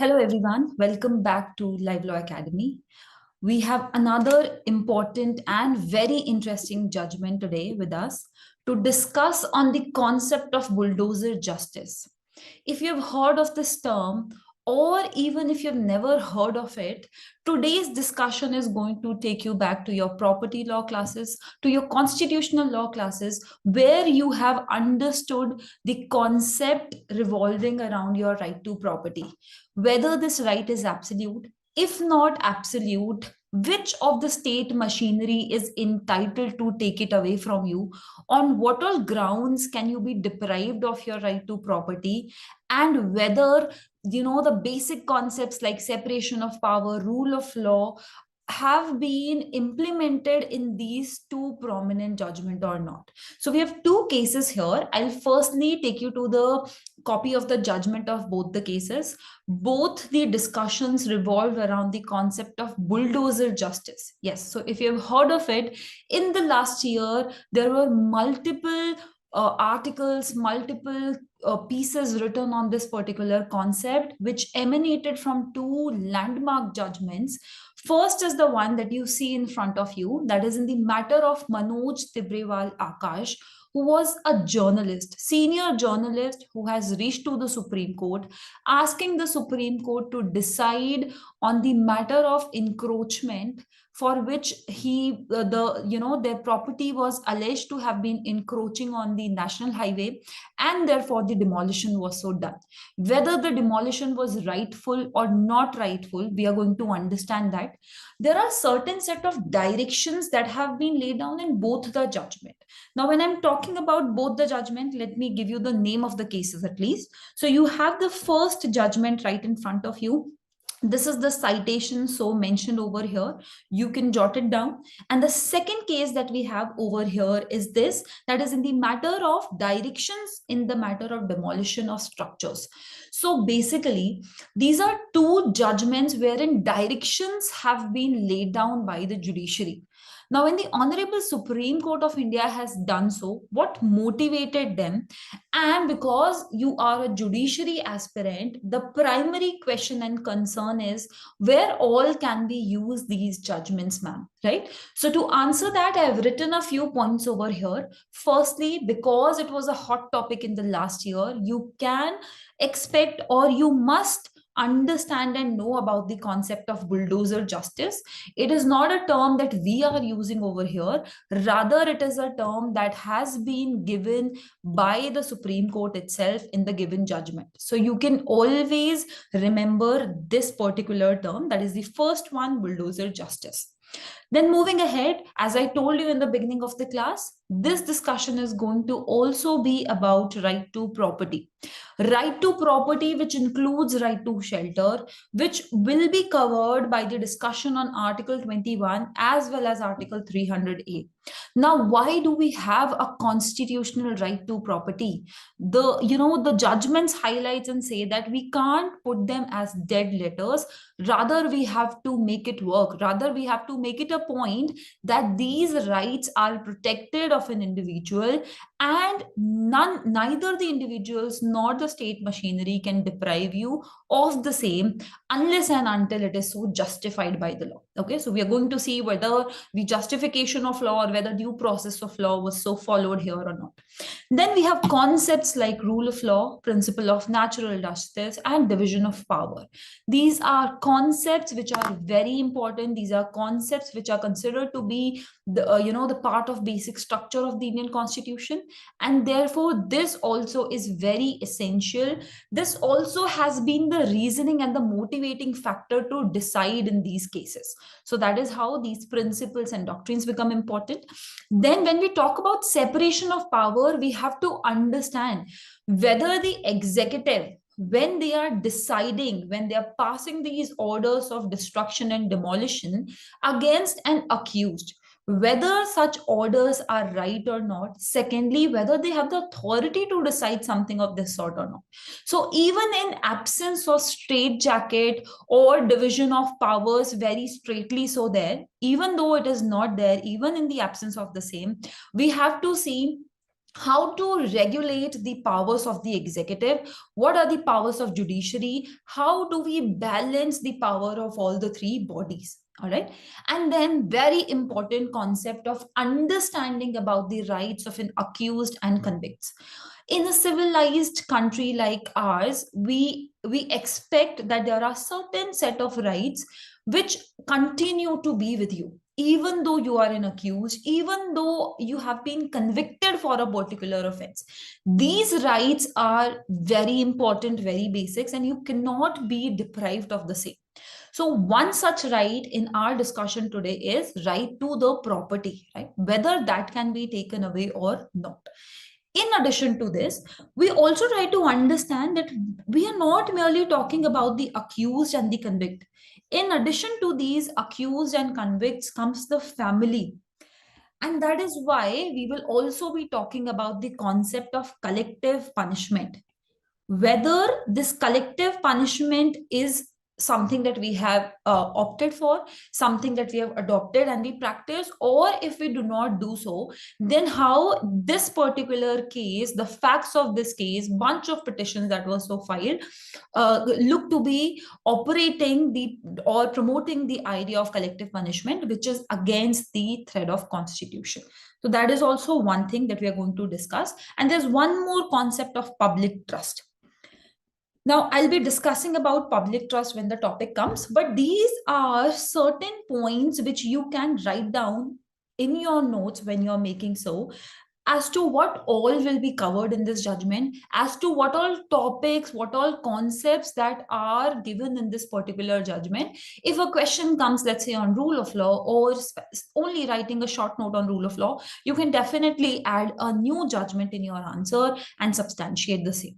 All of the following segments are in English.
Hello, everyone. Welcome back to LiveLaw Academy. We have another important and very interesting judgment today with us to discuss on the concept of bulldozer justice. If you've heard of this term, or even if you've never heard of it, today's discussion is going to take you back to your property law classes, to your constitutional law classes, where you have understood the concept revolving around your right to property. Whether this right is absolute, if not absolute, which of the state machinery is entitled to take it away from you, on what all grounds can you be deprived of your right to property, and whether the basic concepts like separation of power, rule of law have been implemented in these two prominent judgment or not. So we have two cases here. I'll firstly take you to the copy of the judgment of both the cases. Both the discussions revolve around the concept of bulldozer justice. Yes, so if you've heard of it, in the last year there were multiple articles, multiple pieces written on this particular concept, which emanated from two landmark judgments. First is the one that you see in front of you, that is in the matter of Manoj Tibrewal Akash, who was a journalist, senior journalist, who has reached to the Supreme Court, asking the Supreme Court to decide on the matter of encroachment, for which their property was alleged to have been encroaching on the national highway, and therefore the demolition was so done. Whether the demolition was rightful or not rightful, we are going to understand that. There are certain set of directions that have been laid down in both the judgment. Now, when I'm talking about both the judgment, let me give you the name of the cases at least. So you have the first judgment right in front of you. This is the citation so mentioned over here. You can jot it down. And the second case that we have over here is this, that is in the matter of directions in the matter of demolition of structures. So basically, these are two judgments wherein directions have been laid down by the judiciary. Now, when the Honorable Supreme Court of India has done so, what motivated them? And because you are a judiciary aspirant, the primary question and concern is where all can we use these judgments, ma'am, right? So to answer that, I have written a few points over here. Firstly, because it was a hot topic in the last year, you can expect or you must understand and know about the concept of bulldozer justice. It is not a term that we are using over here. Rather, it is a term that has been given by the Supreme Court itself in the given judgment. So you can always remember this particular term. That is the first one, bulldozer justice. Then moving ahead, as I told you in the beginning of the class, this discussion is going to also be about right to property. Right to property, which includes right to shelter, which will be covered by the discussion on Article 21 as well as Article 300A. Now, why do we have a constitutional right to property? The judgments highlights and say that we can't put them as dead letters. Rather, we have to make it work. Rather, we have to make it a point that these rights are protected of an individual, and neither the individuals nor the state machinery can deprive you of the same unless and until it is so justified by the law. Okay, so we are going to see whether the justification of law or whether due process of law was so followed here or not. Then we have concepts like rule of law, principle of natural justice, and division of power. These are concepts which are very important. These are concepts which are considered to be the part of basic structure of the Indian Constitution, and therefore this also is very essential. This also has been the reasoning and the motivating factor to decide in these cases. So that is how these principles and doctrines become important. Then when we talk about separation of power, we have to understand whether the executive, when they are deciding, when they are passing these orders of destruction and demolition against an accused, whether such orders are right or not. Secondly, whether they have the authority to decide something of this sort or not. So even in absence of straitjacket or division of powers very straightly so there, even though it is not there, even in the absence of the same, we have to see how to regulate the powers of the executive, what are the powers of judiciary, how do we balance the power of all the three bodies. All right. And then very important concept of understanding about the rights of an accused and convicts. In a civilized country like ours, we expect that there are certain set of rights which continue to be with you even though you are an accused, even though you have been convicted for a particular offense. These rights are very important, very basics, and you cannot be deprived of the same. So one such right in our discussion today is right to the property, right? Whether that can be taken away or not. In addition to this, we also try to understand that we are not merely talking about the accused and the convict. In addition to these accused and convicts comes the family. And that is why we will also be talking about the concept of collective punishment, whether this collective punishment is something that we have opted for, something that we have adopted and we practice, or if we do not do so, then how this particular case, the facts of this case, bunch of petitions that were so filed, look to be operating the or promoting the idea of collective punishment, which is against the thread of constitution. So that is also one thing that we are going to discuss. And there's one more concept of public trust. Now, I'll be discussing about public trust when the topic comes, but these are certain points which you can write down in your notes when you're making so, as to what all will be covered in this judgment, as to what all topics, what all concepts that are given in this particular judgment. If a question comes, let's say on rule of law, or only writing a short note on rule of law, you can definitely add a new judgment in your answer and substantiate the same.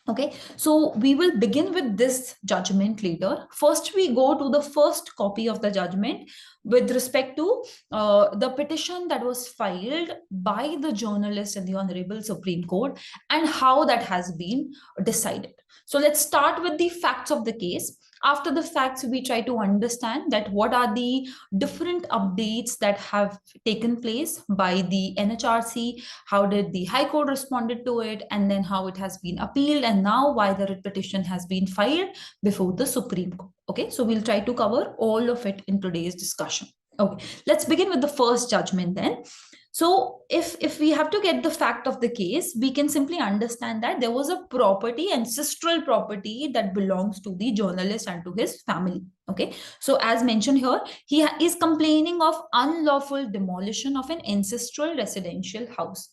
Okay, so we will begin with this judgment later. First, we go to the first copy of the judgment with respect to the petition that was filed by the journalist in the Honorable Supreme Court and how that has been decided. So let's start with the facts of the case. After the facts, we try to understand that what are the different updates that have taken place by the NHRC, how did the High Court responded to it, and then how it has been appealed, and now why the writ petition has been filed before the Supreme Court. Okay, so we'll try to cover all of it in today's discussion. Okay, let's begin with the first judgment then. So if we have to get the fact of the case, we can simply understand that there was a property, ancestral property, that belongs to the journalist and to his family. Okay, so as mentioned here, he is complaining of unlawful demolition of an ancestral residential house.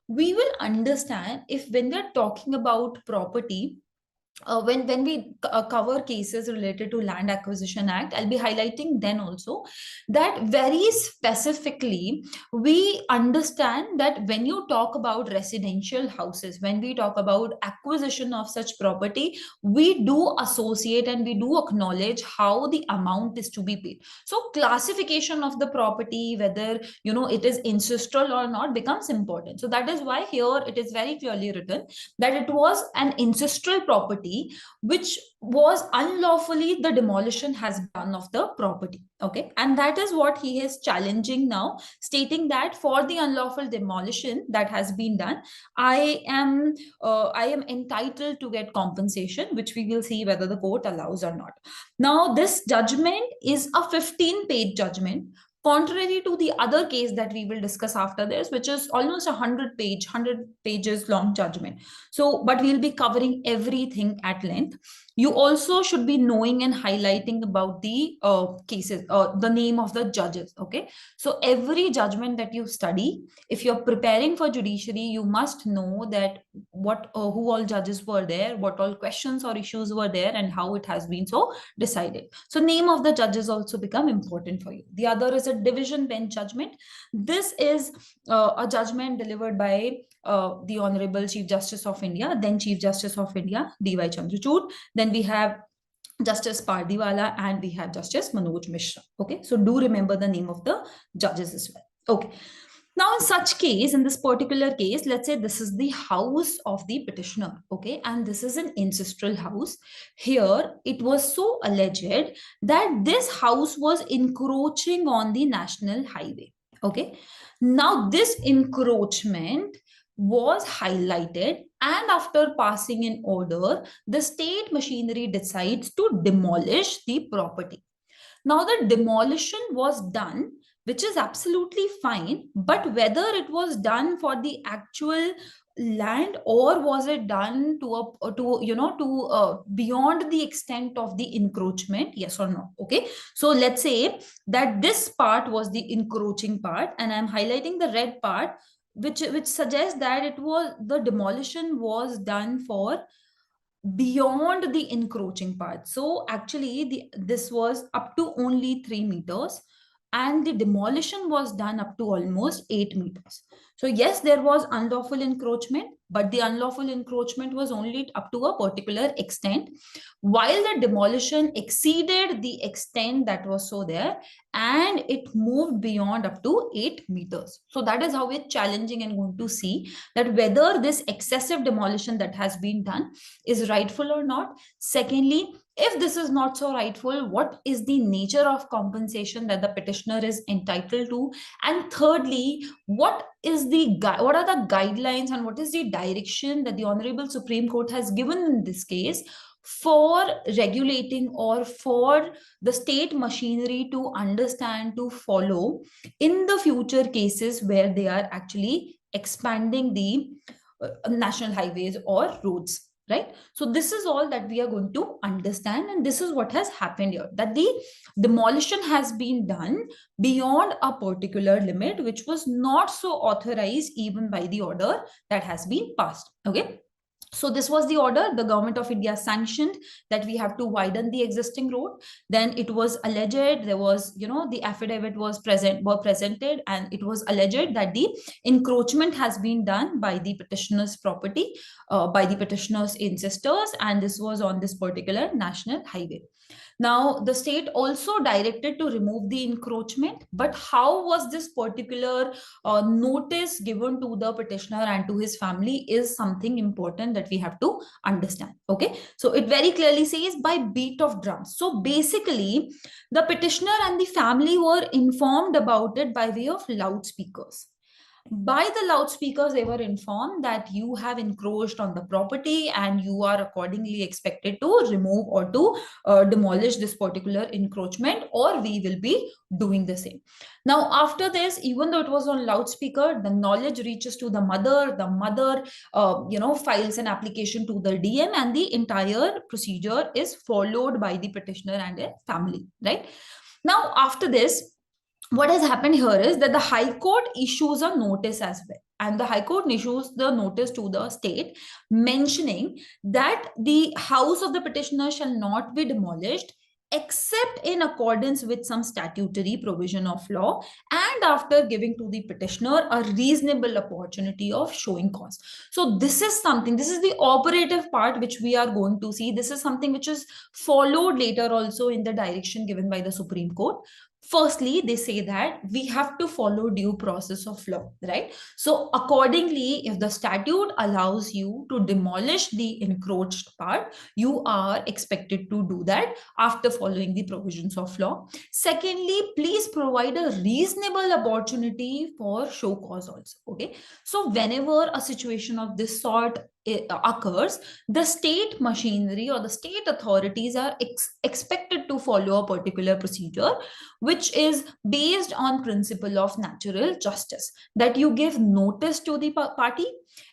We will understand if when we're talking about property, when we cover cases related to Land Acquisition Act, I'll be highlighting then also that very specifically we understand that when you talk about residential houses, when we talk about acquisition of such property, we do associate and we do acknowledge how the amount is to be paid. So classification of the property, whether it is ancestral or not, becomes important. So that is why here it is very clearly written that it was an ancestral property which was unlawfully, the demolition has been done of the property. Okay, and that is what he is challenging now, stating that for the unlawful demolition that has been done, I am entitled to get compensation, which we will see whether the court allows or not. Now, this judgment is a 15-page judgment, contrary to the other case that we will discuss after this, which is almost 100 pages long judgment. So, but we'll be covering everything at length. You also should be knowing and highlighting about the cases, the name of the judges. Okay, so every judgment that you study, if you're preparing for judiciary, you must know that who all judges were there, what all questions or issues were there, and how it has been so decided. So name of the judges also become important for you. The other is a division bench judgment. This is a judgment delivered by the Honorable Chief Justice of India, then Chief Justice of India, D.Y. Chandrachud. Then we have Justice Pardiwala and we have Justice Manoj Mishra. Okay, so do remember the name of the judges as well. Okay. Now, in such case, in this particular case, let's say this is the house of the petitioner, okay, and this is an ancestral house. Here, it was so alleged that this house was encroaching on the national highway, okay. Now, this encroachment was highlighted, and after passing an order, the state machinery decides to demolish the property. Now, the demolition was done, which is absolutely fine, but whether it was done for the actual land or was it done to beyond the extent of the encroachment, yes or no? Okay, so let's say that this part was the encroaching part, and I'm highlighting the red part, which suggests that it was the demolition was done for beyond the encroaching part. So actually this was up to only 3 meters, and the demolition was done up to almost 8 meters. So yes, there was unlawful encroachment, but the unlawful encroachment was only up to a particular extent, while the demolition exceeded the extent that was so there, and it moved beyond up to 8 meters. So that is how we're challenging and going to see that whether this excessive demolition that has been done is rightful or not. Secondly, if this is not so rightful, what is the nature of compensation that the petitioner is entitled to? And thirdly, what are the guidelines and what is the direction that the Honorable Supreme Court has given in this case for regulating or for the state machinery to understand, to follow in the future cases where they are actually expanding the national highways or roads, right? So this is all that we are going to understand, and this is what has happened here, that the demolition has been done beyond a particular limit which was not so authorized even by the order that has been passed. Okay, so this was the order the government of India sanctioned, that we have to widen the existing road. Then it was alleged, there was, the affidavit was presented, and it was alleged that the encroachment has been done by the petitioner's property, by the petitioner's ancestors, and this was on this particular national highway. Now, the state also directed to remove the encroachment, but how was this particular notice given to the petitioner and to his family is something important that we have to understand. Okay, so it very clearly says by beat of drums. So basically, the petitioner and the family were informed about it by way of loudspeakers. By the loudspeakers, they were informed that you have encroached on the property and you are accordingly expected to remove or to demolish this particular encroachment, or we will be doing the same. Now, after this, even though it was on loudspeaker, the knowledge reaches to the mother. The mother, files an application to the DM, and the entire procedure is followed by the petitioner and their family, right? Now, after this, what has happened here is that the High Court issues a notice as well. And the High Court issues the notice to the state mentioning that the house of the petitioner shall not be demolished except in accordance with some statutory provision of law, and after giving to the petitioner a reasonable opportunity of showing cause. So this is the operative part which we are going to see. This is something which is followed later also in the direction given by the Supreme Court. Firstly, they say that we have to follow due process of law, right? So accordingly, if the statute allows you to demolish the encroached part, you are expected to do that after following the provisions of law. Secondly, please provide a reasonable opportunity for show cause also. Okay, so whenever a situation of this sort occurs, the state machinery or the state authorities are expected to follow a particular procedure which is based on principle of natural justice, that you give notice to the party.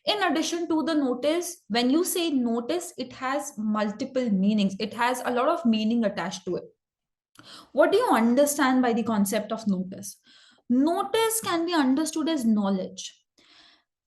In addition to the notice, when you say notice, it has multiple meanings, it has a lot of meaning attached to it. What do you understand by the concept of notice? Notice can be understood as knowledge.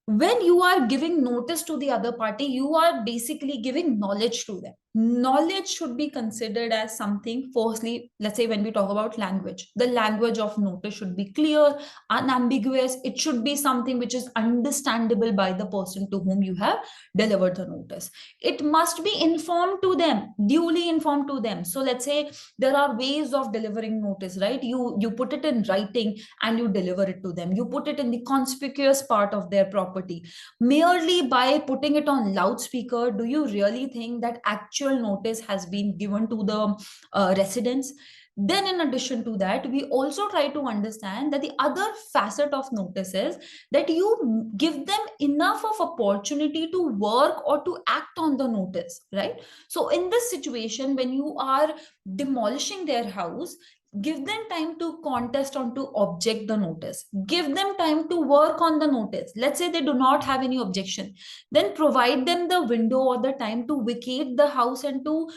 When you are giving notice to the other party, you are basically giving knowledge to them. Knowledge should be considered as something, firstly, let's say when we talk about language, the language of notice should be clear, unambiguous. It should be something which is understandable by the person to whom you have delivered the notice. It must be informed to them, duly informed to them. So let's say there are ways of delivering notice, right? You put it in writing and you deliver it to them. You put it in the conspicuous part of their property. Merely by putting it on loudspeaker, do you really think that actual notice has been given to the residents? Then in addition to that, we also try to understand that the other facet of notice is that you give them enough of opportunity to work or to act on the notice, right? So in this situation, when you are demolishing their house, give them time to contest on to object the notice, give them time to work on the notice. Let's say they do not have any objection, then provide them the window or the time to vacate the house and to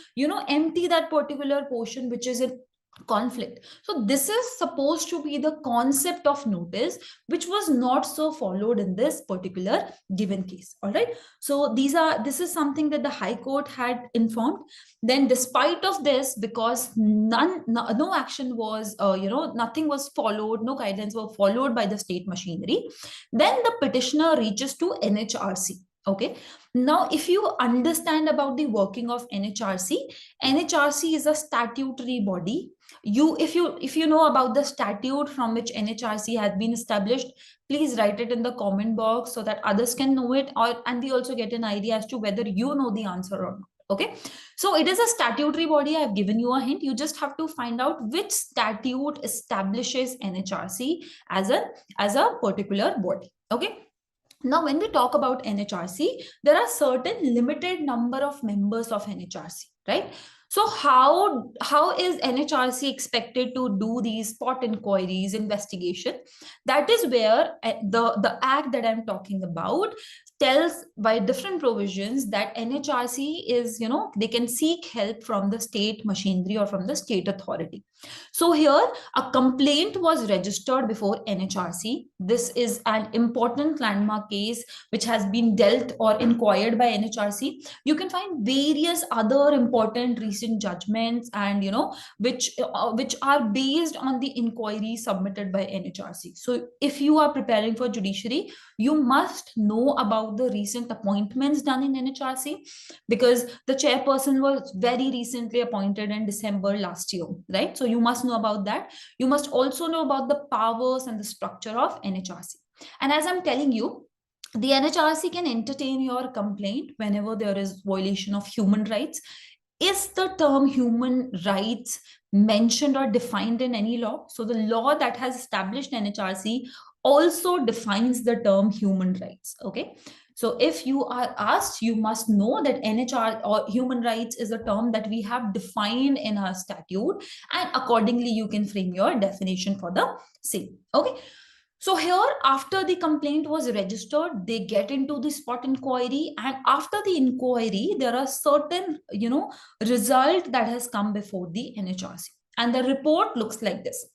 empty that particular portion which is in conflict. So this is supposed to be the concept of notice, which was not so followed in this particular given case. All right, so this is something that the High Court had informed. Then despite of this, because no action was nothing was followed, no guidelines were followed by the state machinery, then the petitioner reaches to NHRC. Okay, now if you understand about the working of NHRC is a statutory body. If you know about the statute from which NHRC has been established, please write it in the comment box so that others can know it, and we also get an idea as to whether you know the answer or not. Okay, so it is a statutory body. I've given you a hint. You just have to find out which statute establishes NHRC as a particular body. Okay, now when we talk about NHRC, there are certain limited number of members of NHRC, right? So how is NHRC expected to do these spot inquiries, investigation? That is where the act that I'm talking about tells by different provisions that NHRC is, they can seek help from the state machinery or from the state authority. So here a complaint was registered before NHRC. This is an important landmark case which has been dealt or inquired by NHRC. You can find various other important recent judgments and which are based on the inquiry submitted by NHRC. So if you are preparing for judiciary, you must know about the recent appointments done in NHRC, because the chairperson was very recently appointed in December last year, right? So you must know about that. You must also know about the powers and the structure of NHRC. And as I'm telling you, the NHRC can entertain your complaint whenever there is violation of human rights. Is the term human rights mentioned or defined in any law? So the law that has established NHRC also defines the term human rights. Okay, so if you are asked, you must know that NHR or human rights is a term that we have defined in our statute, and accordingly you can frame your definition for the same. Okay, so here, after the complaint was registered, they get into the spot inquiry, and after the inquiry, there are certain, result that has come before the NHRC, and the report looks like this.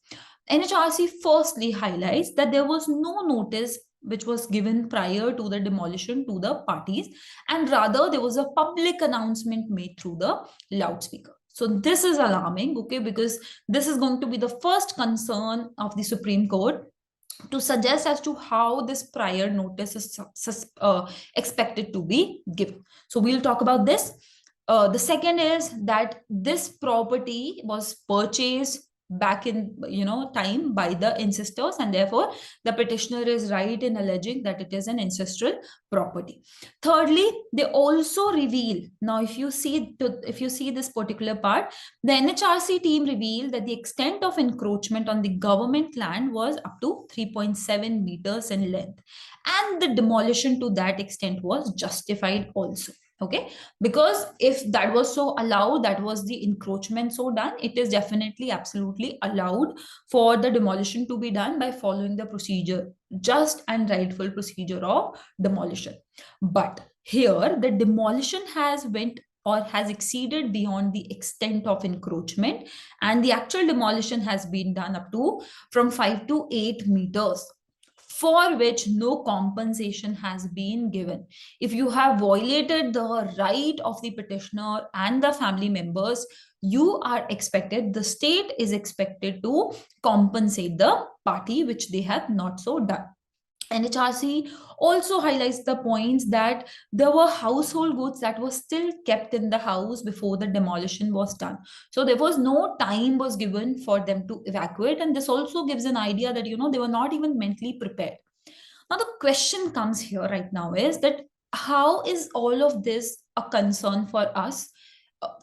NHRC firstly highlights that there was no notice which was given prior to the demolition to the parties, and rather there was a public announcement made through the loudspeaker. So this is alarming, okay, because this is going to be the first concern of the Supreme Court to suggest as to how this prior notice is expected to be given. So we'll talk about this. The second is that this property was purchased back in time by the ancestors, and therefore the petitioner is right in alleging that it is an ancestral property. Thirdly, they also reveal, now if you see this particular part, the NHRC team revealed that the extent of encroachment on the government land was up to 3.7 meters in length, and the demolition to that extent was justified also. Okay, because if that was so allowed, that was the encroachment so done, it is definitely absolutely allowed for the demolition to be done by following the procedure, just and rightful procedure of demolition. But here the demolition has went or has exceeded beyond the extent of encroachment, and the actual demolition has been done up to from 5 to 8 meters, for which no compensation has been given. If you have violated the right of the petitioner and the family members, you are expected, the state is expected to compensate the party which they have not so done. NHRC also highlights the points that there were household goods that were still kept in the house before the demolition was done. So there was no time was given for them to evacuate. And this also gives an idea that, they were not even mentally prepared. Now, the question comes here right now is that how is all of this a concern for us?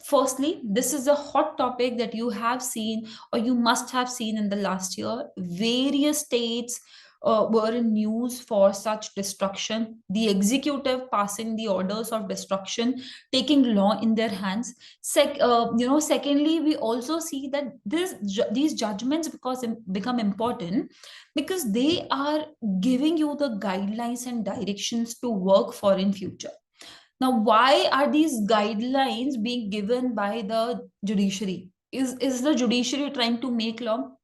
Firstly, this is a hot topic that you have seen or you must have seen in the last year. Various states were in news for such destruction, the executive passing the orders of destruction, taking law in their hands. Secondly, we also see that these judgments become important because they are giving you the guidelines and directions to work for in future. Now, why are these guidelines being given by the judiciary? Is the judiciary trying to make law?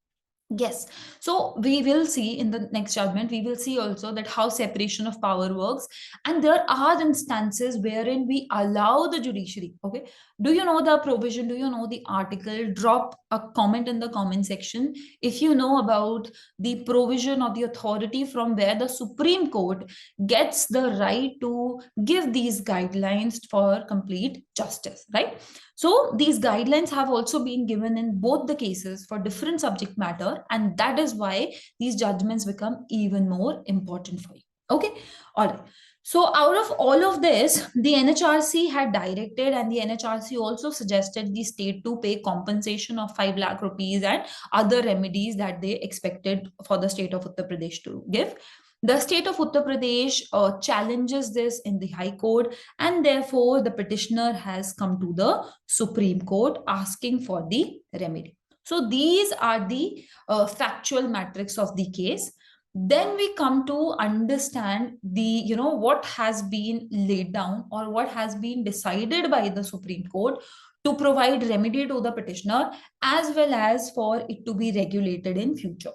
Yes. So we will see in the next judgment, we will see also that how separation of power works. And there are instances wherein we allow the judiciary. Okay. Do you know the provision? Do you know the article? Drop a comment in the comment section if you know about the provision of the authority from where the Supreme Court gets the right to give these guidelines for complete justice, right? So these guidelines have also been given in both the cases for different subject matter, and that is why these judgments become even more important for you. Okay, all right. So out of all of this, the NHRC had directed, and the NHRC also suggested the state to pay compensation of 5 lakh rupees and other remedies that they expected for the state of Uttar Pradesh to give. The state of Uttar Pradesh challenges this in the High Court, and therefore the petitioner has come to the Supreme Court asking for the remedy. So these are the factual matrix of the case. Then we come to understand the, what has been laid down or what has been decided by the Supreme Court to provide remedy to the petitioner as well as for it to be regulated in future.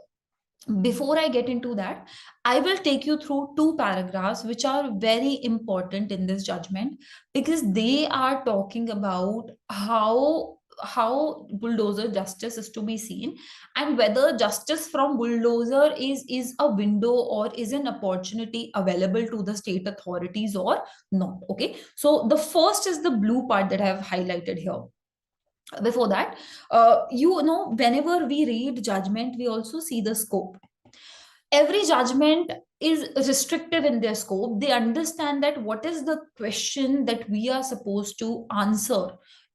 Before I get into that, I will take you through two paragraphs which are very important in this judgment because they are talking about how bulldozer justice is to be seen and whether justice from bulldozer is a window or is an opportunity available to the state authorities or not. Okay, so the first is the blue part that I have highlighted here. Before that, whenever we read judgment, we also see the scope. Every judgment is restrictive in their scope. They understand that what is the question that we are supposed to answer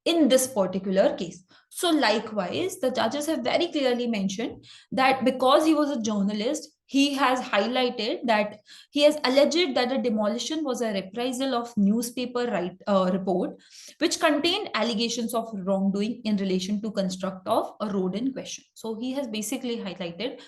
in this particular case. So likewise, the judges have very clearly mentioned that because he was a journalist, he has highlighted that he has alleged that the demolition was a reprisal of newspaper report which contained allegations of wrongdoing in relation to construct of a road in question. So he has basically highlighted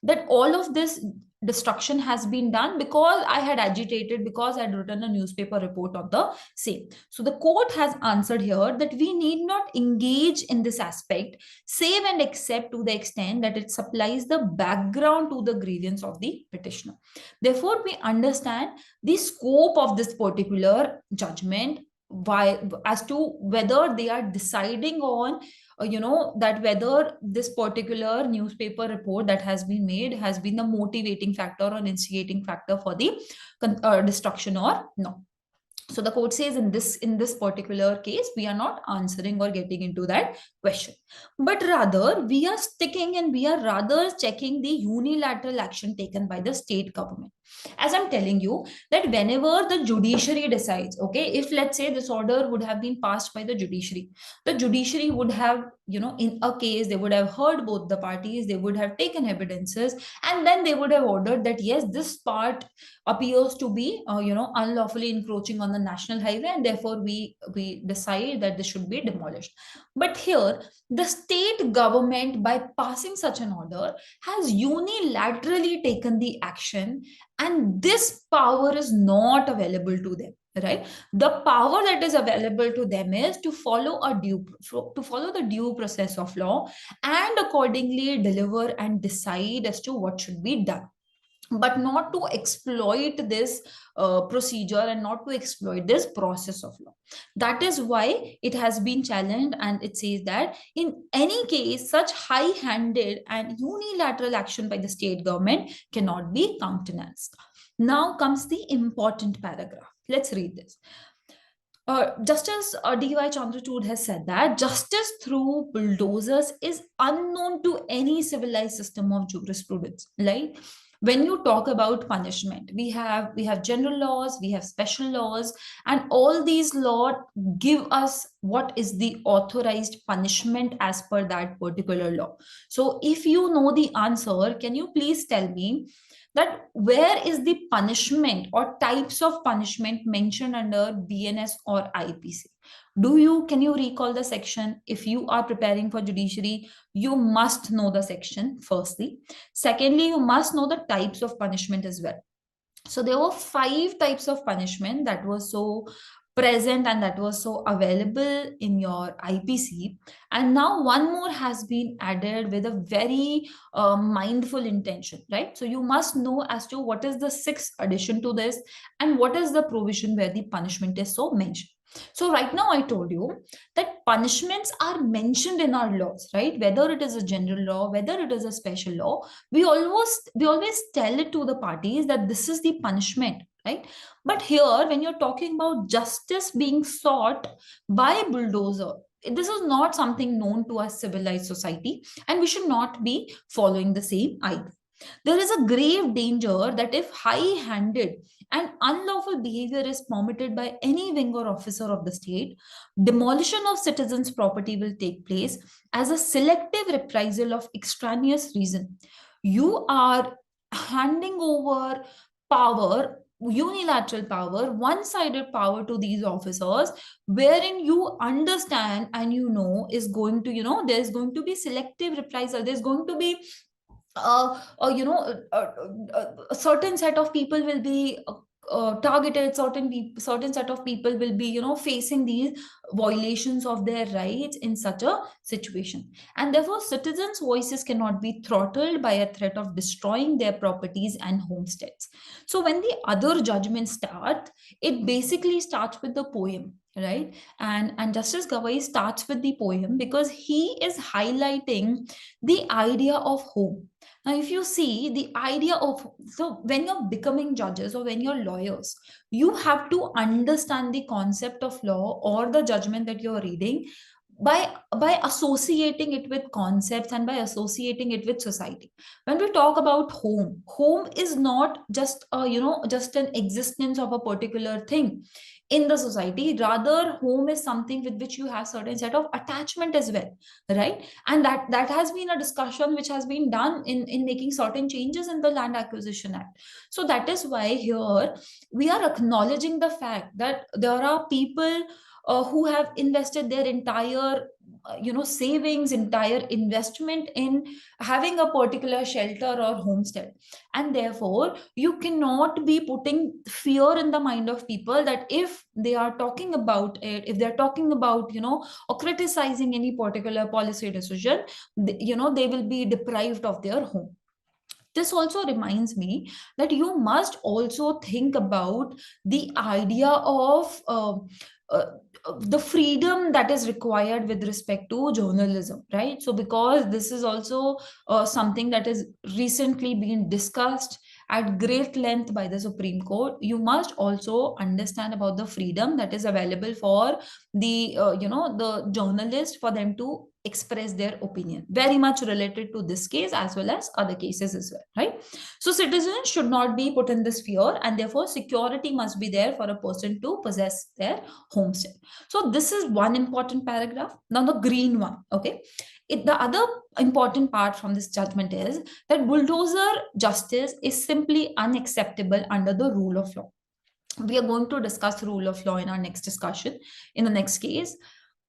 that all of this destruction has been done because I had agitated, because I had written a newspaper report of the same. So the court has answered here that we need not engage in this aspect, save and except to the extent that it supplies the background to the grievance of the petitioner. Therefore, we understand the scope of this particular judgment, why, as to whether they are deciding on that whether this particular newspaper report that has been made has been the motivating factor or instigating factor for the destruction or no. So the court says in this particular case, we are not answering or getting into that question, but rather we are sticking and we are rather checking the unilateral action taken by the state government. As I'm telling you that whenever the judiciary decides, okay, if let's say this order would have been passed by the judiciary would have, in a case, they would have heard both the parties, they would have taken evidences, and then they would have ordered that yes, this part appears to be unlawfully encroaching on the national highway, and therefore we decide that this should be demolished. But here the state government, by passing such an order, has unilaterally taken the action, and this power is not available to them, right? The power that is available to them is to follow the due process of law and accordingly deliver and decide as to what should be done, but not to exploit this procedure and not to exploit this process of law. That is why it has been challenged, and it says that in any case, such high-handed and unilateral action by the state government cannot be countenanced. Now comes the important paragraph. Let's read this. Justice D.Y. Chandrachud has said that justice through bulldozers is unknown to any civilized system of jurisprudence. Right? when you talk about punishment, we have general laws, we have special laws, and all these laws give us what is the authorized punishment as per that particular law. So if you know the answer, can you please tell me that where is the punishment or types of punishment mentioned under BNS or IPC? Can you recall the section? If you are preparing for judiciary, you must know the section firstly. Secondly, you must know the types of punishment as well. So there were 5 types of punishment that was so present and that was so available in your IPC, and now one more has been added with a very mindful intention, right? So you must know as to what is the sixth addition to this and what is the provision where the punishment is so mentioned. So right now I told you that punishments are mentioned in our laws, right? Whether it is a general law, whether it is a special law, we always tell it to the parties that this is the punishment, right? But here, when you're talking about justice being sought by bulldozer, this is not something known to a civilized society, and we should not be following the same either. There is a grave danger that if high handed and unlawful behavior is permitted by any wing or officer of the state, demolition of citizens' property will take place as a selective reprisal of extraneous reason. You are handing over power, unilateral power, one sided power to these officers, wherein you understand and you know is going to, there's going to be selective reprisal, there's going to be a certain set of people will be targeted, certain set of people will be facing these violations of their rights in such a situation, and therefore citizens voices cannot be throttled by a threat of destroying their properties and homesteads. So when the other judgments start, it basically starts with the poem, right? And Justice Gawai starts with the poem because he is highlighting the idea of home. Now, if you see the idea of, so when you're becoming judges or when you're lawyers, you have to understand the concept of law or the judgment that you're reading by associating it with concepts and by associating it with society. When we talk about home is not just just an existence of a particular thing in the society. Rather, home is something with which you have certain set of attachment as well, right? And that has been a discussion which has been done in making certain changes in the Land Acquisition Act. So that is why here we are acknowledging the fact that there are people who have invested their entire savings, entire investment in having a particular shelter or homestead, and therefore you cannot be putting fear in the mind of people that if they are talking about it, if they're talking about or criticizing any particular policy decision, they will be deprived of their home. This also reminds me that you must also think about the idea of uh, the freedom that is required with respect to journalism, right? So because this is also something that has recently been discussed at great length by the Supreme Court, you must also understand about the freedom that is available for the journalist, for them to express their opinion, very much related to this case as well as other cases as well, right? So citizens should not be put in this fear, and therefore security must be there for a person to possess their homestead. So this is one important paragraph. Now the green one, okay? The other important part from this judgment is that bulldozer justice is simply unacceptable under the rule of law. We are going to discuss rule of law in our next discussion, in the next case.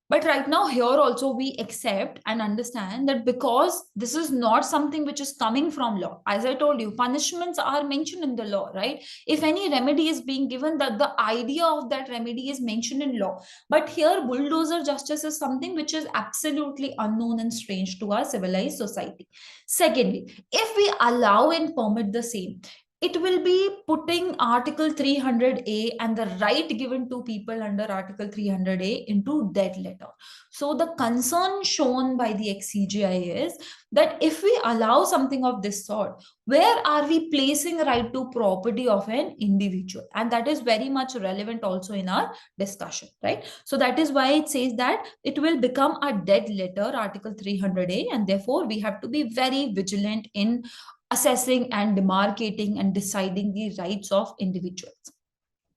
But right now, here also we accept and understand that because this is not something which is coming from law. As I told you, punishments are mentioned in the law, right? If any remedy is being given, that the idea of that remedy is mentioned in law. But here, bulldozer justice is something which is absolutely unknown and strange to our civilized society. Secondly, if we allow and permit the same, it will be putting Article 300A and the right given to people under Article 300A into dead letter. So the concern shown by the XCGI is that if we allow something of this sort, where are we placing right to property of an individual? And that is very much relevant also in our discussion, right? So that is why it says that it will become a dead letter, Article 300A, and therefore we have to be very vigilant in assessing and demarcating and deciding the rights of individuals.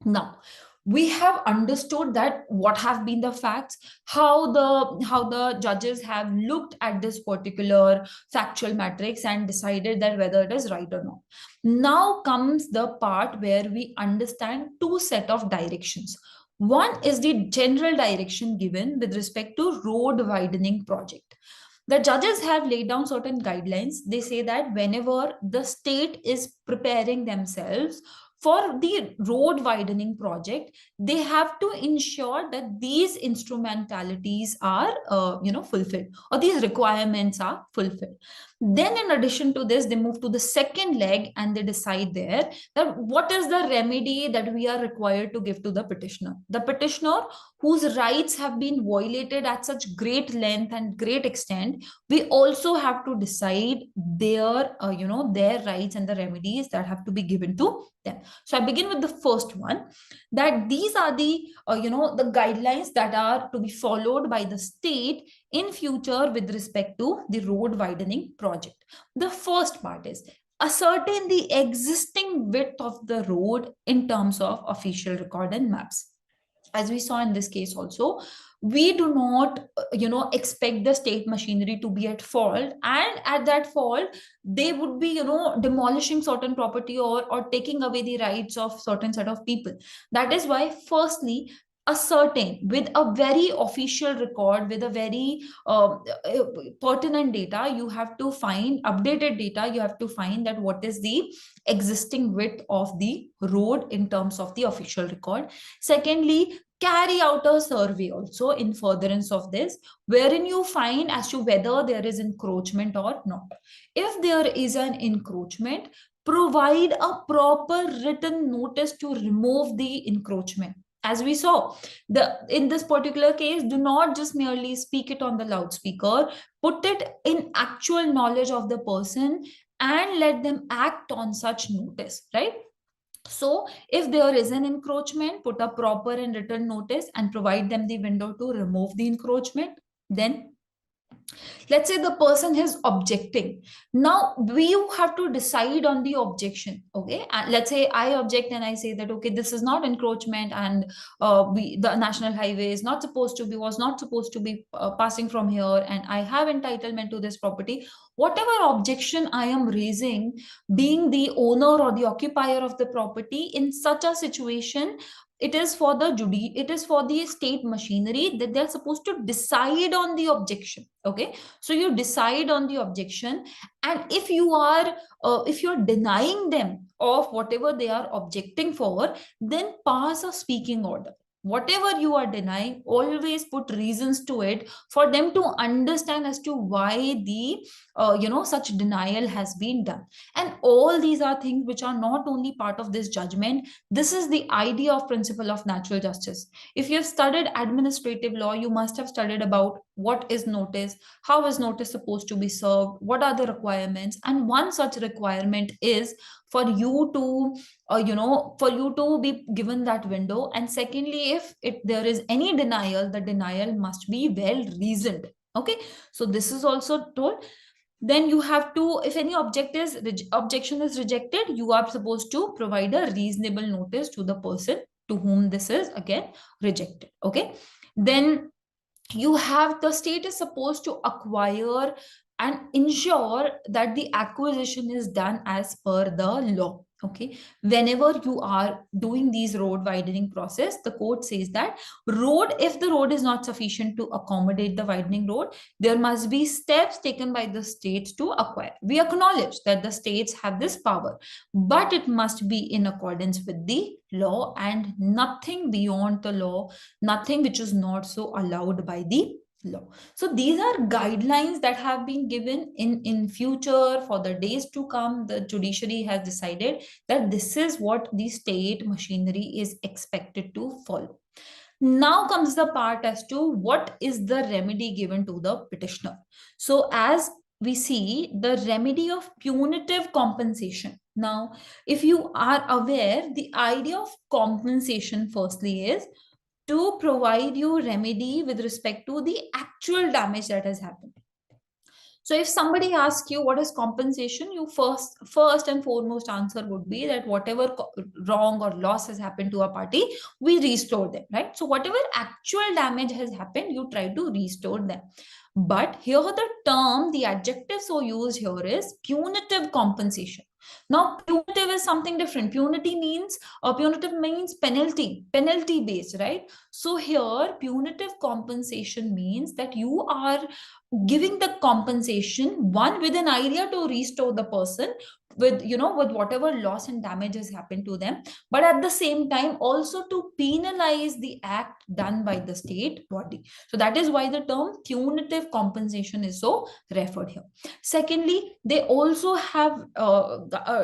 Now, we have understood that what have been the facts, how the judges have looked at this particular factual matrix and decided that whether it is right or not. Now comes the part where we understand two set of directions. One is the general direction given with respect to road widening project. The judges have laid down certain guidelines. They say that whenever the state is preparing themselves for the road widening project, they have to ensure that these instrumentalities are fulfilled, or these requirements are fulfilled. Then in addition to this, they move to the second leg and they decide there that what is the remedy that we are required to give to the petitioner. The petitioner whose rights have been violated at such great length and great extent, we also have to decide their rights and the remedies that have to be given to them. So I begin with the first one, that these are the guidelines that are to be followed by the state in future with respect to the road widening project. The first part is ascertain the existing width of the road in terms of official record and maps. As we saw in this case also, we do not expect the state machinery to be at fault, and at that fault they would be demolishing certain property or taking away the rights of certain set of people. That is why firstly, ascertain with a very official record, with a very pertinent data, you have to find updated data, you have to find that what is the existing width of the road in terms of the official record. Secondly, carry out a survey also in furtherance of this, wherein you find as to whether there is encroachment or not. If there is an encroachment, provide a proper written notice to remove the encroachment. As we saw, in this particular case, do not just merely speak it on the loudspeaker, put it in actual knowledge of the person and let them act on such notice, right? So if there is an encroachment, put a proper and written notice and provide them the window to remove the encroachment. Then let's say the person is objecting. Now we have to decide on the objection. Okay, and let's say I object and I say that okay, this is not encroachment, and the national highway is not supposed to be was not supposed to be passing from here, and I have entitlement to this property. Whatever objection I am raising, being the owner or the occupier of the property, in such a situation, it is for the state machinery that they're supposed to decide on the objection. Okay, so you decide on the objection, and if you're denying them of whatever they are objecting for, then pass a speaking order. Whatever you are denying, always put reasons to it for them to understand as to why the such denial has been done. And all these are things which are not only part of this judgment. This is the idea of principle of natural justice. If you have studied administrative law, you must have studied about what is notice, how is notice supposed to be served, what are the requirements, and one such requirement is for you to be given that window. And secondly, if there is any denial, the denial must be well reasoned. Okay, so this is also told. Then you have to, if any objection is rejected, you are supposed to provide a reasonable notice to the person to whom this is again rejected. Okay, then the state is supposed to acquire and ensure that the acquisition is done as per the law. Okay, whenever you are doing these road widening process, the court says that if the road is not sufficient to accommodate the widening road, there must be steps taken by the states to acquire. We acknowledge that the states have this power, but it must be in accordance with the law and nothing beyond the law, nothing which is not so allowed by the law. So these are guidelines that have been given in future for the days to come. The judiciary has decided that this is what the state machinery is expected to follow. Now comes the part as to what is the remedy given to the petitioner. So as we see, the remedy of punitive compensation. Now, if you are aware, the idea of compensation firstly is to provide you remedy with respect to the actual damage that has happened. So if somebody asks you what is compensation, you first and foremost answer would be that whatever wrong or loss has happened to a party, we restore them, right? So whatever actual damage has happened, you try to restore them. But here the term, the adjective so used here is punitive compensation. Now, punitive is something different. Punitive means penalty based, right? So here, punitive compensation means that you are giving the compensation, one, with an idea to restore the person with whatever loss and damage has happened to them, but at the same time also to penalize the act done by the state body. So that is why the term punitive compensation is so referred here. Secondly, they also have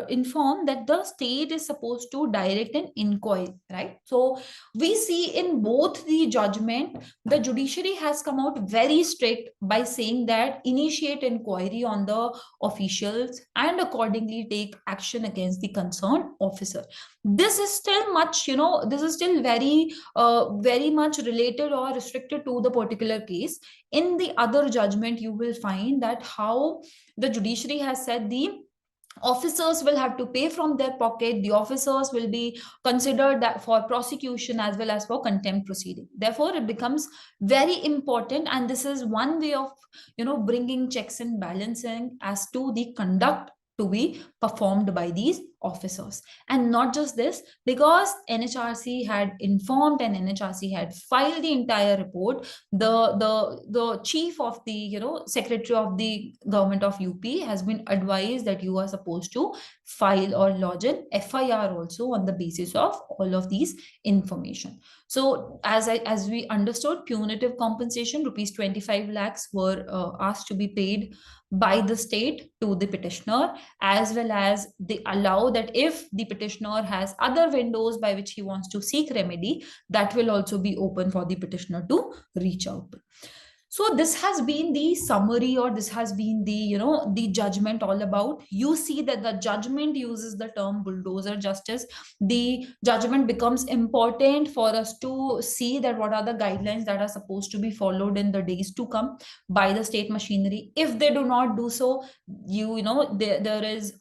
informed that the state is supposed to direct an inquiry, right? So we see in both the judgment, the judiciary has come out very strict by saying that initiate inquiry on the officials and accordingly take action against the concerned officer. This is still much, this is still very much related or restricted to the particular case. In the other judgment, you will find that how the judiciary has said the officers will have to pay from their pocket. The officers will be considered that for prosecution as well as for contempt proceeding. Therefore, it becomes very important, and this is one way of bringing checks and balancing as to the conduct to be performed by these officers. And not just this, because NHRC had informed and NHRC had filed the entire report, the chief of the secretary of the government of UP has been advised that you are supposed to file or lodge an FIR also on the basis of all of these information. So as we understood, punitive compensation rupees 25 lakhs were asked to be paid by the state to the petitioner, as well as they allow that if the petitioner has other windows by which he wants to seek remedy, that will also be open for the petitioner to reach out. So this has been the summary, or this has been the judgment all about. You see that the judgment uses the term bulldozer justice. The judgment becomes important for us to see that what are the guidelines that are supposed to be followed in the days to come by the state machinery. If they do not do so, there is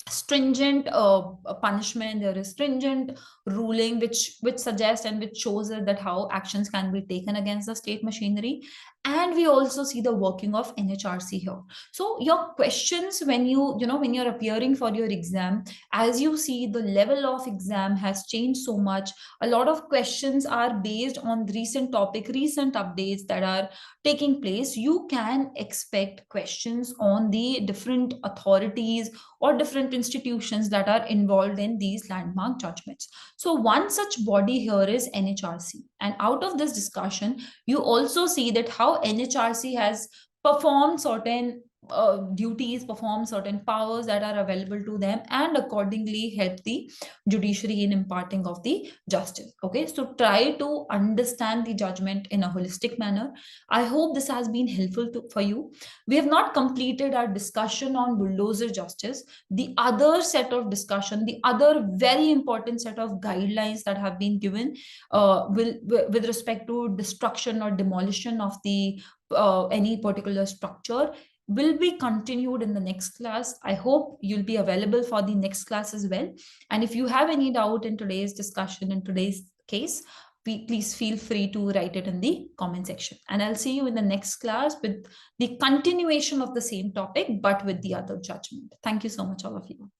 stringent punishment, there is stringent ruling which suggests and which shows that how actions can be taken against the state machinery. And we also see the working of NHRC here. So your questions when when you're appearing for your exam, as you see the level of exam has changed so much. A lot of questions are based on recent updates that are taking place. You can expect questions on the different authorities or different institutions that are involved in these landmark judgments. So one such body here is NHRC. And out of this discussion, you also see that how NHRC has performed certain duties, perform certain powers that are available to them, and accordingly help the judiciary in imparting of the justice. Okay, so try to understand the judgment in a holistic manner. I hope this has been helpful for you. We have not completed our discussion on bulldozer justice. The other set of discussion, the other very important set of guidelines that have been given with respect to destruction or demolition of the any particular structure will be continued in the next class. I hope you'll be available for the next class as well. And if you have any doubt in today's discussion, in today's case, please feel free to write it in the comment section. And I'll see you in the next class with the continuation of the same topic, but with the other judgment. Thank you so much, all of you.